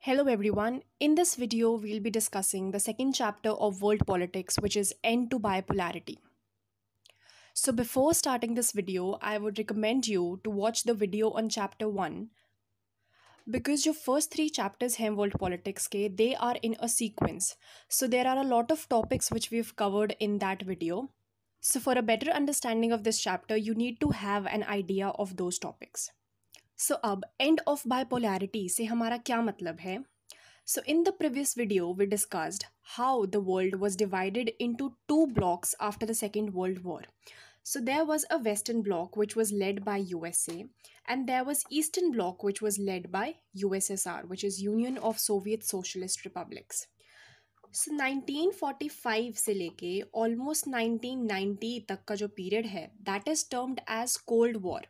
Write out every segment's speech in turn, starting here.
Hello everyone. In this video, we'll be discussing the second chapter of world politics, which is End to Bipolarity. So before starting this video, I would recommend you to watch the video on chapter 1 because your first three chapters हैं world politics के, they are in a sequence. So there are a lot of topics which we've covered in that video. So for a better understanding of this chapter, you need to have an idea of those topics. So अब end of bipolarity से हमारा क्या मतलब है? So in the previous video, we discussed how the world was divided into two blocks after the Second World War. So there was a Western bloc which was led by USA, and there was Eastern bloc which was led by USSR, which is Union of Soviet Socialist Republics. So 1945 से लेके almost 1990 तक का जो period है, that is termed as Cold War.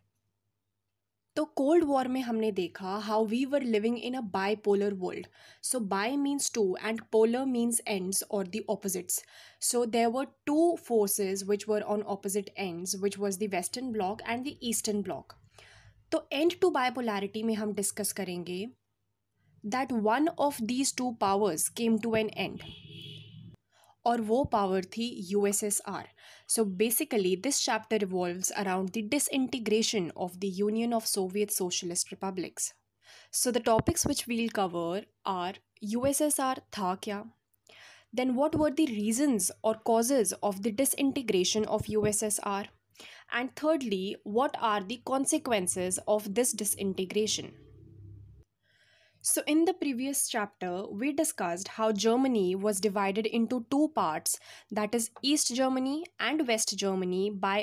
तो cold war में हमने देखा how we were living in a bipolar world. So bi means two and polar means ends और the opposites. So there were two forces which were on opposite ends, which was the western bloc and the eastern bloc. तो end to bipolarity में हम discuss करेंगे that one of these two powers came to an end, और वो power थी USSR. So basically this chapter revolves around the disintegration of the Union of Soviet Socialist Republics. So the topics which will cover are USSR था क्या, then what were the reasons और causes of the disintegration of USSR, and thirdly what are the consequences of this disintegration. So in the previous chapter, we discussed how Germany was divided into two parts, that is East Germany and West Germany by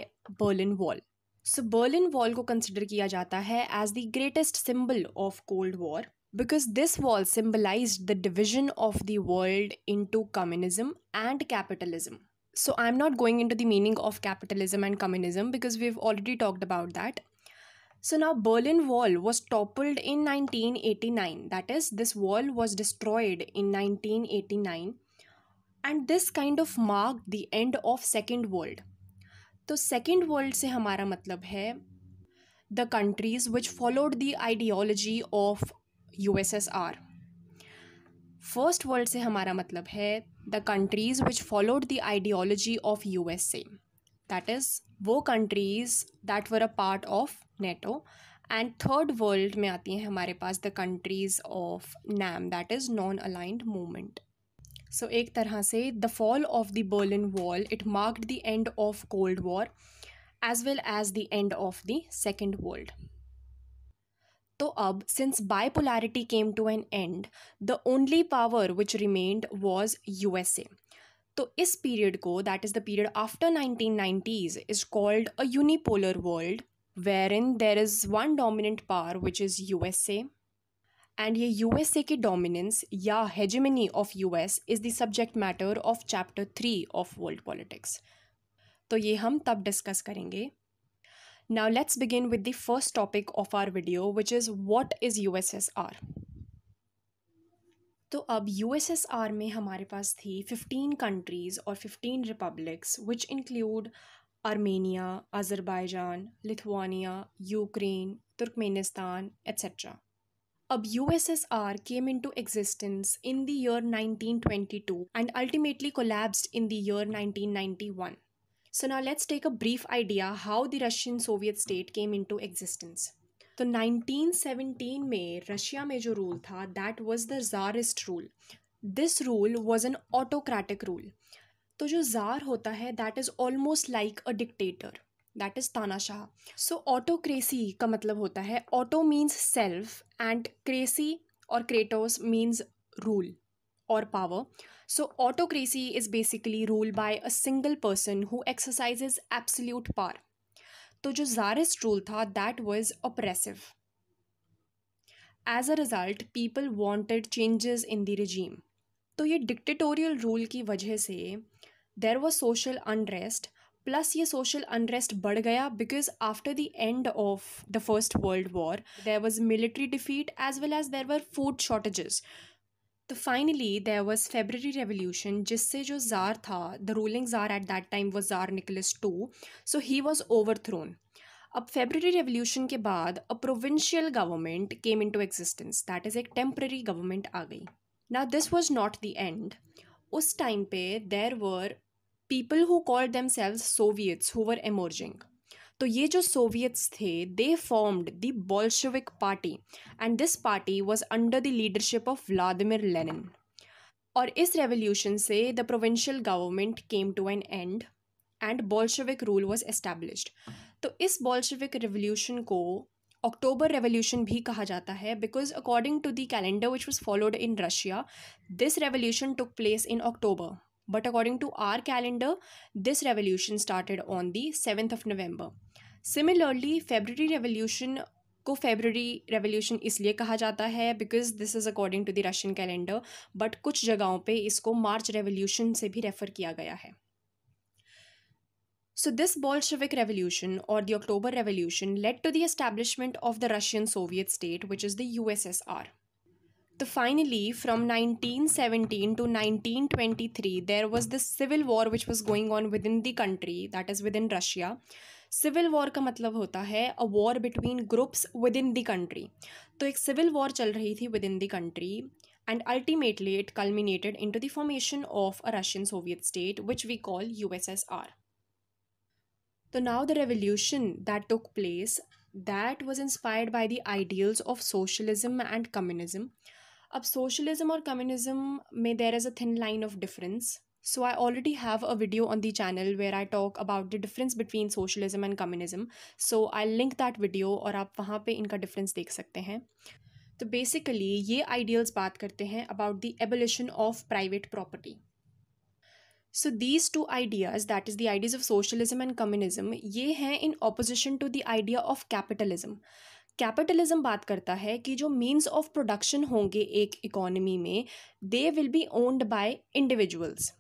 Berlin Wall. So Berlin Wall को consider किया जाता है as the greatest symbol of Cold War because this wall symbolized the division of the world into communism and capitalism. So I'm not going into the meaning of capitalism and communism because we've already talked about that. So now Berlin Wall was toppled in 1989. That is, this wall was destroyed in 1989, and this kind of marked the end of Second World. तो Second World से हमारा मतलब है the countries which followed the ideology of USSR. First World से हमारा मतलब है the countries which followed the ideology of USA. That is, वो countries that were a part of NATO. And third world में आती हैं हमारे पास the countries of NAM, that is non-aligned movement. So एक तरह से the fall of the Berlin Wall, it marked the end of Cold War as well as the end of the Second World. तो अब since bipolarity came to an end, the only power which remained was USA. तो इस period को, that is the period after 1990s, is called a unipolar world wherein there is one dominant power which is USA, and ये USA की dominance या hegemony of US is the subject matter of chapter 3 of world politics. तो ये हम तब discuss करेंगे. Now let's begin with the first topic of our video, which is what is USSR. तो अब USSR में हमारे पास थी 15 कंट्रीज़ और 15 republics which include Armenia, Azerbaijan, Lithuania, Ukraine, Turkmenistan etcetera. अब USSR came into existence in the year 1922 and ultimately collapsed in the year 1991. So now let's take a brief idea how the Russian Soviet state came into existence. तो 1917 में Russia में जो rule था that was the tsarist rule. This rule was an autocratic rule. तो जो tsar होता है that is almost like a dictator, that is तानाशाह. सो ऑटोक्रेसी का मतलब होता है, auto means self and cracy और क्रेटोस मीन्स रूल और power. So autocracy is basically rule by a single person who exercises absolute power. तो जो tsarist rule था that was oppressive. As a result people wanted changes in the regime. तो ये dictatorial rule की वजह से there was social unrest, plus ये social unrest बढ़ गया because after the end of the First World War there was military defeat as well as there were food shortages. तो finally there was February revolution, जिससे जो tsar था, the ruling tsar at that time was tsar Nicholas II, so he was overthrown. अब February revolution के बाद a provincial government came into existence, that is एक temporary government आ गई. Now this was not the end. उस time पे there were people who called themselves soviets who were emerging. तो ये जो सोवियट्स थे they formed the Bolshevik party and this party was under the leadership of Vladimir Lenin. और इस revolution से the provincial government came to an end and Bolshevik rule was established. तो इस Bolshevik revolution को अक्टूबर revolution भी कहा जाता है because according to the calendar which was followed in Russia this revolution took place in October, but according to our calendar this revolution started on the 7th of November. Similarly February revolution को February revolution इसलिए कहा जाता है because this is according to the Russian calendar, but कुछ जगहों पे इसको मार्च revolution से भी रेफर किया गया है. So this Bolshevik revolution or the October revolution led to the establishment of the Russian Soviet state which is the USSR. So finally from 1917 to 1923 there was this civil war which was going on within the country, that is within Russia. Civil war का मतलब होता है a war between groups within the country. तो एक civil war चल रही थी within the country and ultimately it culminated into the formation of a Russian Soviet state which we call USSR. So now the revolution that took place that was inspired by the ideals of socialism and communism. अब socialism और communism में there is a thin line of difference. So I already have a video on the channel where I talk about the difference between socialism and communism. So I'll link that video और आप वहाँ पे इनका difference देख सकते हैं. तो basically ये ideals बात करते हैं about the abolition of private property. So these two ideas, that is the ideas of socialism and communism, ये हैं in opposition to the idea of capitalism. Capitalism बात करता है कि जो मीन्स ऑफ प्रोडक्शन होंगे एक इकोनॉमी में they will be owned by individuals.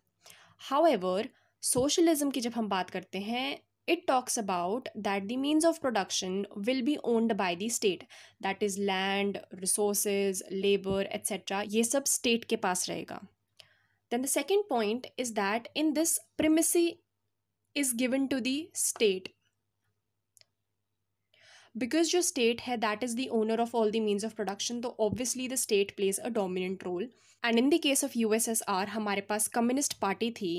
However socialism की जब हम बात करते हैं it talks about that the means of production will be owned by the state, that is land, resources, labor, etc. ये सब state के पास रहेगा. Then the second point is that in this primacy is given to the state. Because जो state है that is the owner of all the means of production, तो obviously the state plays a dominant role. And in the case of USSR हमारे पास communist party थी,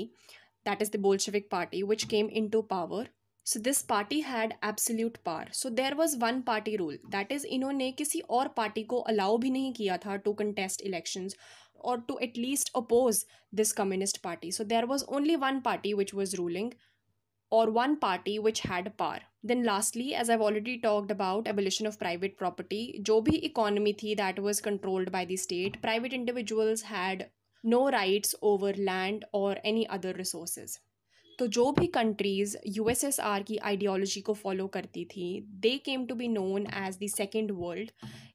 that is the Bolshevik party which came into power. So this party had absolute power. So there was one party rule, that is इन्होंने किसी और party को allow भी नहीं किया था to contest elections or to at least oppose this communist party. So there was only one party which was ruling or one party which had power. Then lastly, as I've already talked about abolition of private property, जो भी economy थी that was controlled by the state, private individuals had no rights over land or any other resources. तो जो भी countries USSR की ideology को follow करती थी they came to be known as the second world,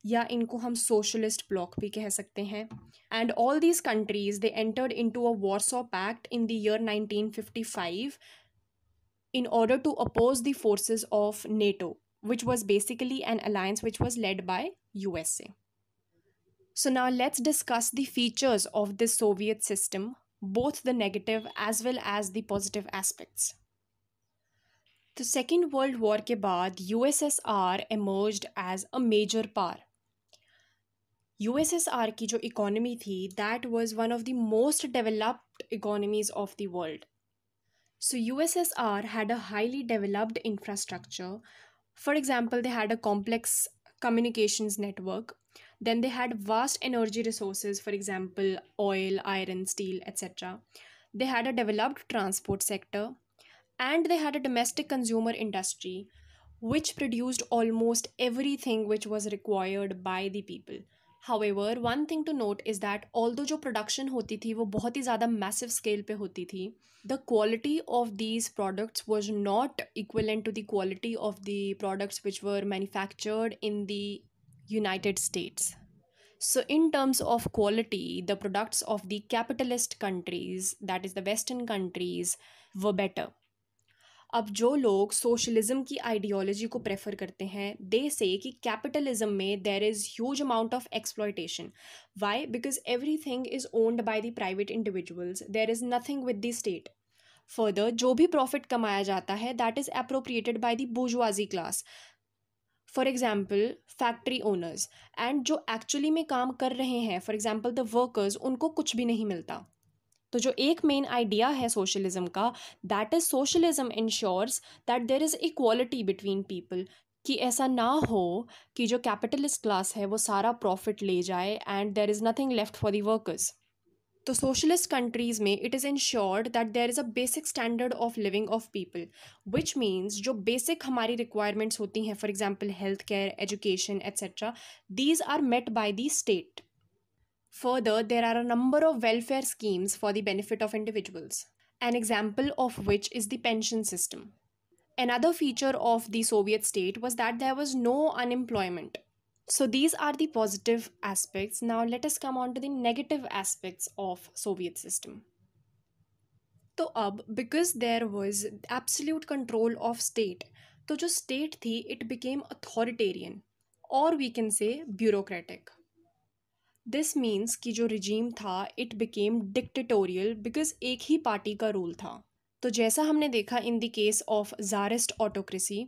या इनको हम सोशलिस्ट ब्लॉक भी कह सकते हैं. And all these countries they entered into a Warsaw Pact in the year 1955 in order to oppose the forces of NATO, which was basically an alliance which was led by USA. So now let's discuss the features of this Soviet system, both the negative as well as the positive aspects. The Second World War के बाद USSR emerged as a major power. USSR की जो economy थी that was one of the most developed economies of the world. So USSR had a highly developed infrastructure. For example, they had a complex communications network. Then they had vast energy resources, for example, oil, iron, steel, etc. They had a developed transport sector. And they had a domestic consumer industry which produced almost everything which was required by the people. However, one thing to note is that although जो production होती थी वो बहुत ही ज़्यादा massive scale पे होती थी, the quality of these products was not equivalent to the quality of the products which were manufactured in the United States. So in terms of quality, the products of the capitalist countries, that is the Western countries, were better. अब जो लोग socialism की ideology को prefer करते हैं दे से कि capitalism में there is huge amount of exploitation. Why? Because everything is owned by the private individuals, there is nothing with the state. Further जो भी प्रॉफिट कमाया जाता है that is appropriated by the bourgeoisie class, for example factory owners, and जो actually में काम कर रहे हैं फॉर एग्जाम्पल द वर्कर्स, उनको कुछ भी नहीं मिलता। तो जो एक मेन आइडिया है सोशलिज्म का, that is socialism ensures that there is equality between people, कि ऐसा ना हो कि जो कैपिटलिस्ट क्लास है वो सारा प्रॉफिट ले जाए and there is nothing left for the workers. तो सोशलिस्ट कंट्रीज़ में it is ensured that there is a basic standard of living of people, which means जो बेसिक हमारी रिक्वायरमेंट्स होती हैं for example health care, education etcetera, these are met by the state. Further, there are a number of welfare schemes for the benefit of individuals, an example of which is the pension system. Another feature of the Soviet state was that there was no unemployment. So these are the positive aspects. Now let us come on to the negative aspects of Soviet system. तो अब because there was absolute control of state, तो जो state थी it became authoritarian, or we can say bureaucratic. This means कि जो regime था it became dictatorial because एक ही party का रूल था। तो जैसा हमने देखा in the case of tsarist autocracy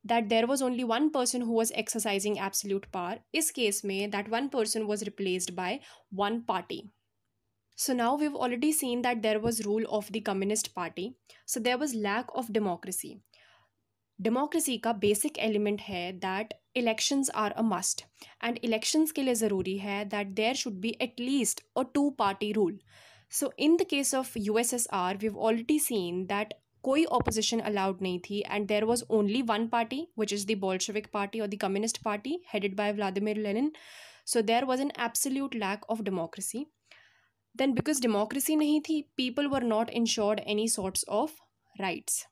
that there was only one person who was exercising absolute power, इस केस में that one person was replaced by one party. So now we've already seen that there was rule of the Communist Party, so there was lack of democracy. Democracy का basic element है that elections are a must, and elections के लिए ज़रूरी है that there should be at least a two party rule. So in the case of USSR we have already seen that कोई opposition allowed नहीं थी and there was only one party which is the Bolshevik party और the Communist Party headed by Vladimir Lenin. So there was an absolute lack of democracy. Then because democracy नहीं थी, people were not ensured any sorts of rights,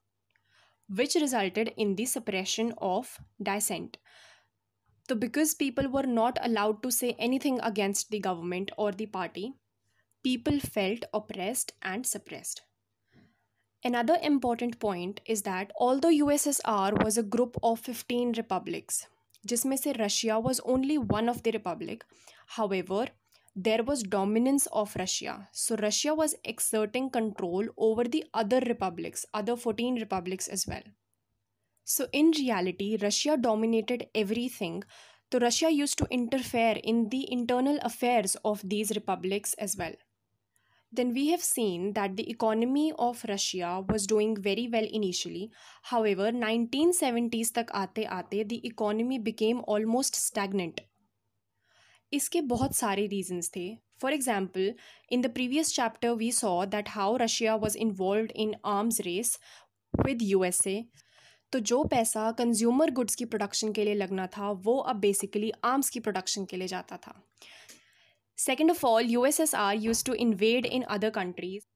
which resulted in the suppression of dissent. So because people were not allowed to say anything against the government or the party, people felt oppressed and suppressed. Another important point is that although USSR was a group of 15 republics, जिसमें से Russia was only one of the republic, however, there was dominance of Russia. So Russia was exerting control over the other republics, other 14 republics as well. So in reality, Russia dominated everything. So Russia used to interfere in the internal affairs of these republics as well. Then we have seen that the economy of Russia was doing very well initially. However, 1970s तक आते आते the economy became almost stagnant. इसके बहुत सारे reasons थे। For example, in the previous chapter we saw that how Russia was involve in arms race with USA. तो जो पैसा कंज्यूमर गुड्स की प्रोडक्शन के लिए लगना था वो अब बेसिकली आर्म्स की प्रोडक्शन के लिए जाता था। Second of all, USSR used to invade in other countries.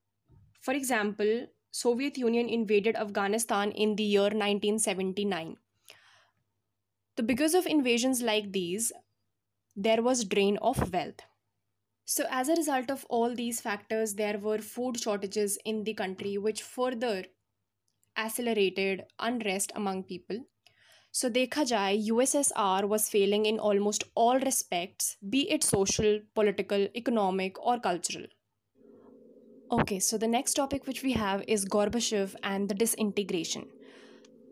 For example, Soviet Union invaded Afghanistan in the year 1979. तो because of invasions like these, there was drain of wealth. So as a result of all these factors, there were food shortages in the country which further accelerated unrest among people. So देखा जाए, USSR was failing in almost all respects, be it social, political, economic or cultural. Okay, so the next topic which we have is Gorbachev and the disintegration.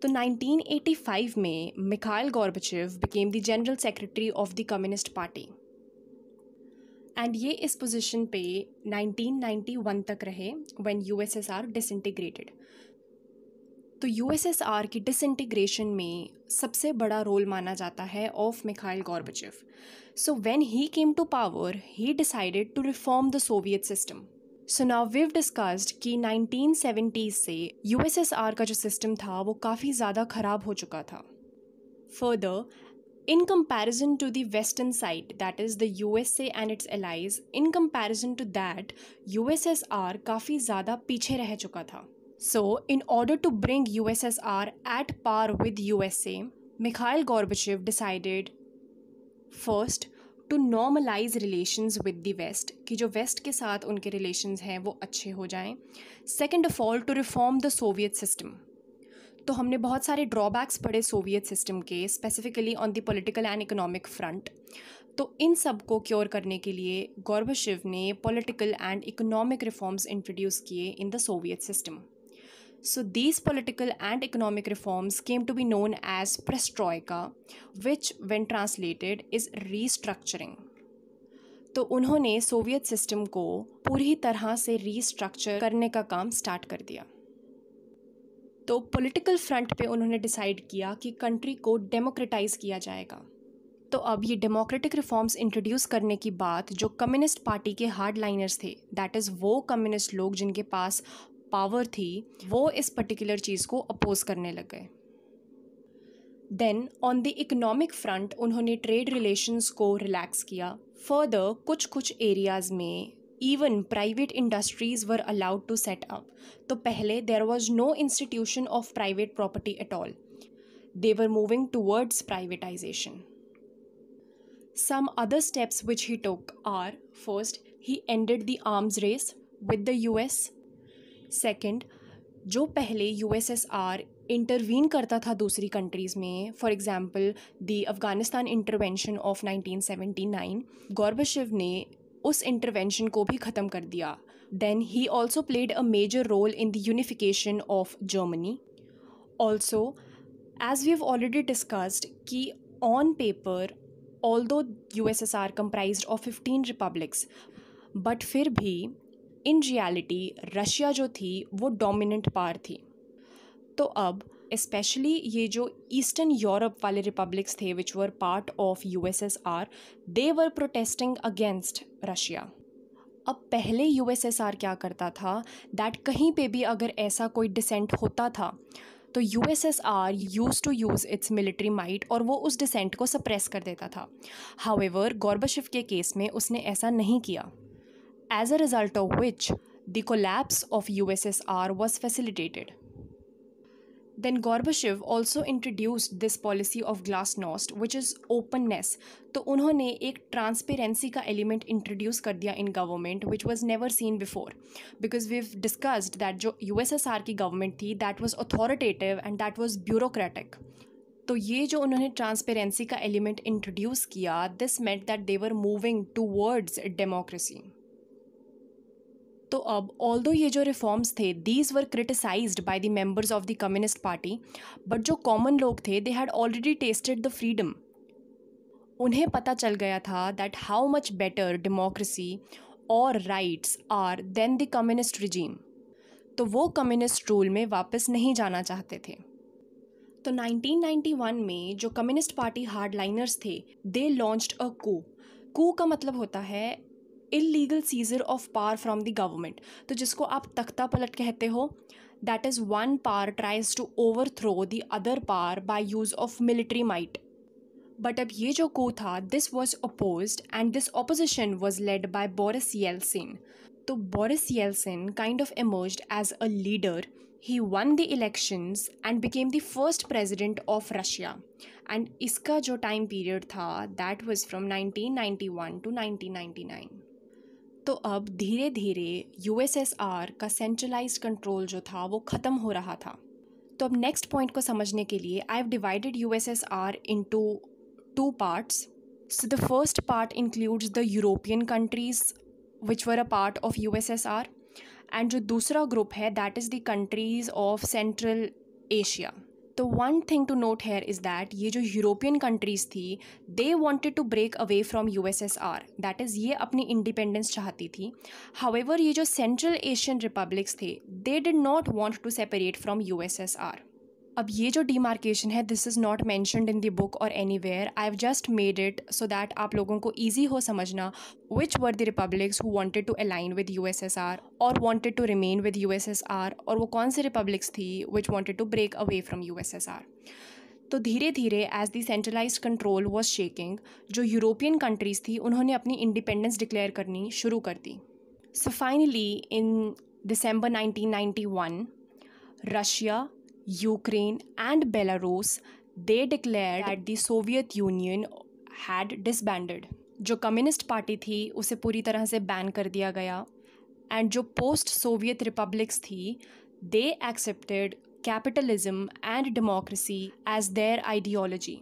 तो 1985 में Mikhail Gorbachev became the General Secretary of the Communist Party. And ये इस position पे 1991 तक रहे when USSR disintegrated. तो USSR की disintegration में सबसे बड़ा रोल माना जाता है of Mikhail Gorbachev. So when he came to power, he decided to reform the Soviet system. So now we've discussed कि 1970s से यूएसएसआर का जो सिस्टम था वो काफ़ी ज़्यादा ख़राब हो चुका था। Further, in comparison to the western side, that is the USA and its allies, in comparison to that USSR काफ़ी ज़्यादा पीछे रह चुका था। So in order to bring USSR at par with USA, Mikhail Gorbachev decided first to normalise relations with the west, कि जो waste के साथ उनके रिलेशंस हैं वो अच्छे हो जाएं। Second of all, to reform the Soviet system. तो हमने बहुत सारे ड्रॉबैक्स पढ़े सोवियत सिस्टम के, specifically on the political and economic front. तो इन सब को क्योर करने के लिए गोर्बाचेव ने political and economic reforms introduce किए in the Soviet system. So these political and economic reforms came to be known as perestroika, which when translated is restructuring. तो उन्होंने सोवियत सिस्टम को पूरी तरह से रीस्ट्रक्चर करने का काम स्टार्ट कर दिया। तो पॉलिटिकल फ्रंट पे उन्होंने डिसाइड किया कि कंट्री को डेमोक्रेटाइज किया जाएगा। तो अब ये डेमोक्रेटिक रिफॉर्म्स इंट्रोड्यूस करने की बात जो कम्युनिस्ट पार्टी के हार्डलाइनर्स थे, दैट इज़ वो कम्युनिस्ट लोग जिनके पास पावर थी, वो इस पर्टिकुलर चीज़ को अपोज करने लग गए। Then on the economic front उन्होंने ट्रेड रिलेशंस को रिलैक्स किया। फर्दर कुछ एरियाज़ में even private industries were allowed to set up. तो पहले there was no institution of private property at all, they were moving towards privatisation. Some other steps which he took are, first, he ended the arms race with the US. Second, जो पहले USSR intervene करता था दूसरी countries में, for example the Afghanistan intervention of 1979, Gorbachev ने उस intervention को भी ख़त्म कर दिया। Then he also played a major role in the unification of Germany. Also as we have already discussed कि on paper although USSR comprised of 15 republics, but फिर भी इन रियलिटी रशिया जो थी वो डोमिनेंट पावर थी। तो अब specially ये जो ईस्टर्न यूरोप वाले रिपब्लिक्स थे which were part of USSR, they were protesting against Russia. अब पहले USSR क्या करता था, दैट कहीं पे भी अगर ऐसा कोई डिसेंट होता था तो USSR use to use its military might और वो उस डिसेंट को सप्रेस कर देता था। हाउएवर गोर्बाचेव के केस में उसने ऐसा नहीं किया, as a result of which the collapse of USSR was facilitated. Then Gorbachev also introduced this policy of glasnost which is openness. तो उन्होंने एक ट्रांसपेरेंसी का एलिमेंट इंट्रोड्यूस कर दिया in government which was never seen before, because we have discussed that जो USSR की government थी that was authoritative and that was bureaucratic. तो ये जो उन्होंने ट्रांसपेरेंसी का एलिमेंट इंट्रोड्यूस किया, this meant that they were moving towards democracy. तो अब ऑल्दो ये जो रिफॉर्म्स थे these were criticised by the members of the Communist Party, but जो कॉमन लोग थे they had already tasted the freedom. उन्हें पता चल गया था that how much better democracy और rights are then the communist regime. तो वो कम्युनिस्ट रूल में वापस नहीं जाना चाहते थे। तो 1991 में जो कम्युनिस्ट पार्टी हार्डलाइनर्स थे दे लॉन्च्ड अ कू का मतलब होता है illegal seizure of power from the government. तो जिसको आप तख्ता पलट कहते हो, that is one power tries to overthrow the other power by use of military might. But अब ये जो कू था this was opposed and this opposition was led by Boris Yeltsin. तो Boris Yeltsin kind of emerged as a leader. He won the elections and became the first president of Russia. And इसका जो time period था that was from 1991 to 1999। तो अब धीरे धीरे USSR का centralised control जो था वो ख़त्म हो रहा था। तो अब नेक्स्ट पॉइंट को समझने के लिए I have divided USSR into two parts. So the first part includes the European countries which were a part of USSR, and जो दूसरा ग्रुप है that is the countries of Central Asia. तो one thing to note here is that ये जो European countries थी they wanted to break away from USSR, that is ये अपनी independence चाहती थी। हाउएवर ये जो सेंट्रल एशियन रिपब्लिक्स थे they did not want to separate from USSR। अब ये जो डिमार्केशन है this is not mentioned in the book और anywhere, I have just made it so that आप लोगों को ईजी हो समझना which were the republics who wanted to align with USSR और wanted to remain with USSR, और वो कौन से रिपब्लिक्स थी which wanted to break away from USSR। तो धीरे धीरे as the centralised control was shaking, जो यूरोपियन कंट्रीज़ थी उन्होंने अपनी इंडिपेंडेंस डिक्लेयर करनी शुरू कर दी। So finally in December 1991 Russia, Ukraine and Belarus, they declared that the Soviet Union had disbanded. जो कम्युनिस्ट पार्टी थी उसे पूरी तरह से बैन कर दिया गया, एंड जो पोस्ट सोवियत रिपब्लिक्स थी they accepted capitalism and democracy as their ideology.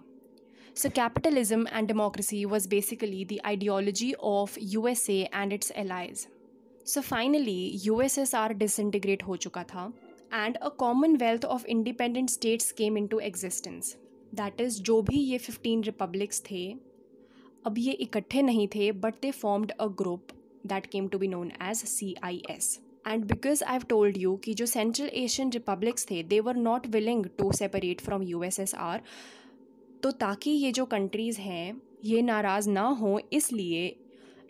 So capitalism and democracy was basically the ideology of USA and its allies. So finally, USSR disintegrate हो चुका था and a commonwealth of independent states came into existence. That is, जो भी ये 15 republics थे, अब ये इकट्ठे नहीं थे, but they formed a group that came to be known as CIS. And because I've told you कि जो Central Asian republics थे, they were not willing to separate from USSR, तो ताकि ये जो कंट्रीज़ हैं ये नाराज़ ना हो, इसलिए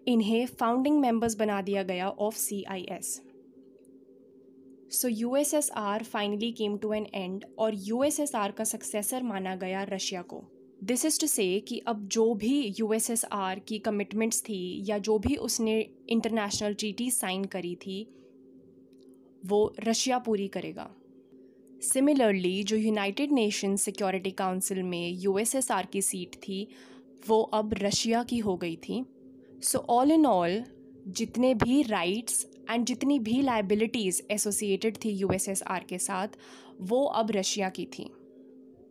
इन्हें फाउंडिंग मेंबर्स बना दिया गया of CIS. So USSR finally came to an end और USSR का सक्सेसर माना गया रशिया को. दिस इज़ टू से कि अब जो भी USSR की कमिटमेंट्स थी या जो भी उसने इंटरनेशनल ट्रीटी साइन करी थी वो रशिया पूरी करेगा. सिमिलरली जो यूनाइटेड नेशंस सिक्योरिटी काउंसिल में USSR की सीट थी वो अब रशिया की हो गई थी. सो ऑल इन ऑल जितने भी राइट्स एंड जितनी भी लाइबिलिटीज़ एसोसिएटेड थी USSR के साथ वो अब रशिया की थी.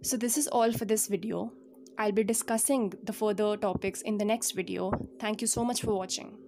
So this is all for this video. I'll be discussing the further topics in the next video. Thank you so much for watching.